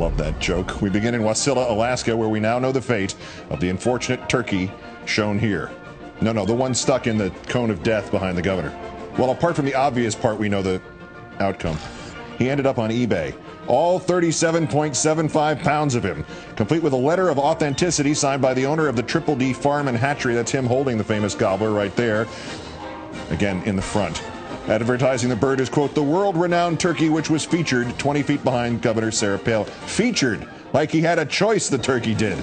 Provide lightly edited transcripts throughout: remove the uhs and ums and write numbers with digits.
love that joke. We begin in Wasilla, Alaska, where we now know the fate of the unfortunate turkey shown here. No, the one stuck in the cone of death behind the governor. Well, apart from the obvious part, we know the outcome. He ended up on eBay. All 37.75 pounds of him, complete with a letter of authenticity signed by the owner of the Triple D Farm and Hatchery. That's him holding the famous gobbler right there. Again, in the front. Advertising the bird as, quote, the world-renowned turkey, which was featured 20 feet behind Governor Sarah Palin. Featured, like he had a choice, the turkey did.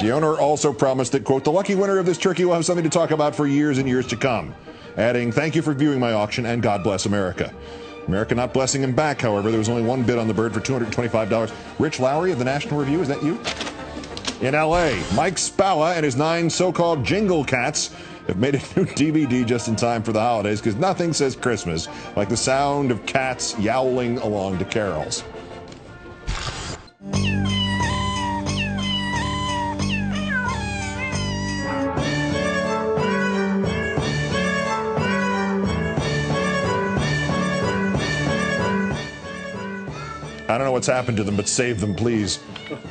The owner also promised that, quote, the lucky winner of this turkey will have something to talk about for years and years to come. Adding, thank you for viewing my auction, and God bless America. America not blessing him back, however. There was only one bid on the bird for $225. Rich Lowry of the National Review, is that you? In L.A., Mike Spalla and his 9 so-called Jingle Cats have made a new DVD just in time for the holidays, because nothing says Christmas like the sound of cats yowling along to carols. I don't know what's happened to them, but save them, please.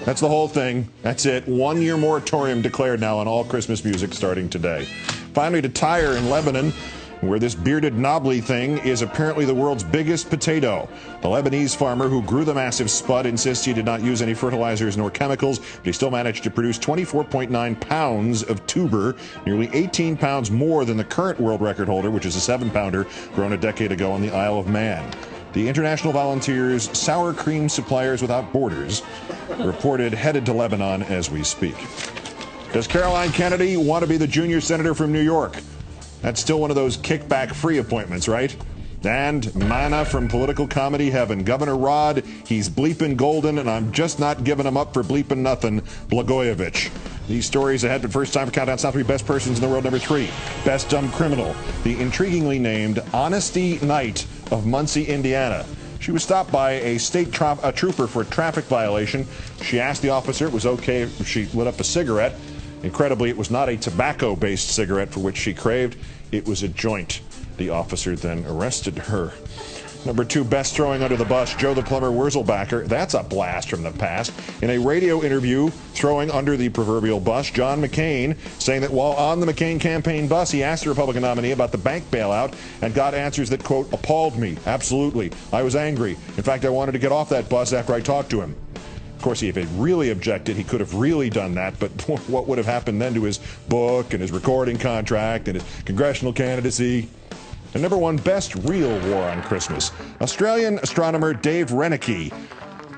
That's the whole thing. That's it. 1 year moratorium declared now on all Christmas music starting today. Finally, to Tyre in Lebanon, where this bearded knobbly thing is apparently the world's biggest potato. The Lebanese farmer who grew the massive spud insists he did not use any fertilizers nor chemicals, but he still managed to produce 24.9 pounds of tuber, nearly 18 pounds more than the current world record holder, which is a 7-pounder grown a decade ago on the Isle of Man. The International Volunteers Sour Cream Suppliers Without Borders reported headed to Lebanon as we speak. Does Caroline Kennedy want to be the junior senator from New York? That's still one of those kickback-free appointments, right? And manna from political comedy heaven. Governor Rod, he's bleeping golden, and I'm just not giving him up for bleeping nothing. Blagojevich. These stories ahead, but first time for Countdown Top 3 Best Persons in the World. Number 3, Best Dumb Criminal. The intriguingly named Honesty Knight of Muncie, Indiana. She was stopped by a state trooper for a traffic violation. She asked the officer it was okay if she lit up a cigarette. Incredibly, it was not a tobacco-based cigarette for which she craved. It was a joint. The officer then arrested her. Number 2, Best Throwing Under the Bus, Joe the Plumber Wurzelbacher. That's a blast from the past. In a radio interview, throwing under the proverbial bus, John McCain saying that while on the McCain campaign bus, he asked the Republican nominee about the bank bailout and got answers that, quote, appalled me. Absolutely. I was angry. In fact, I wanted to get off that bus after I talked to him. Of course, if he really objected, he could have really done that, but what would have happened then to his book and his recording contract and his congressional candidacy? And number 1, Best Real War on Christmas. Australian astronomer Dave Reneke.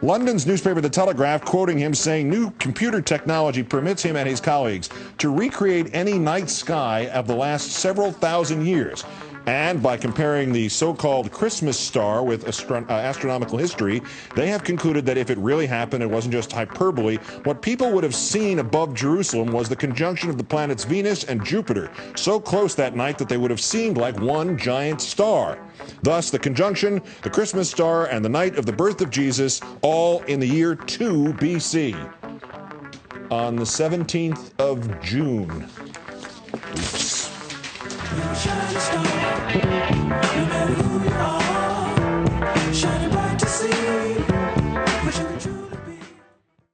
London's newspaper The Telegraph quoting him saying new computer technology permits him and his colleagues to recreate any night sky of the last several thousand years. And by comparing the so-called Christmas star with astronomical history, they have concluded that if it really happened, it wasn't just hyperbole. What people would have seen above Jerusalem was the conjunction of the planets Venus and Jupiter, so close that night that they would have seemed like one giant star. Thus, the conjunction, the Christmas star, and the night of the birth of Jesus, all in the year 2 BC. On the 17th of June. Oops. You shine a star, no matter who you are.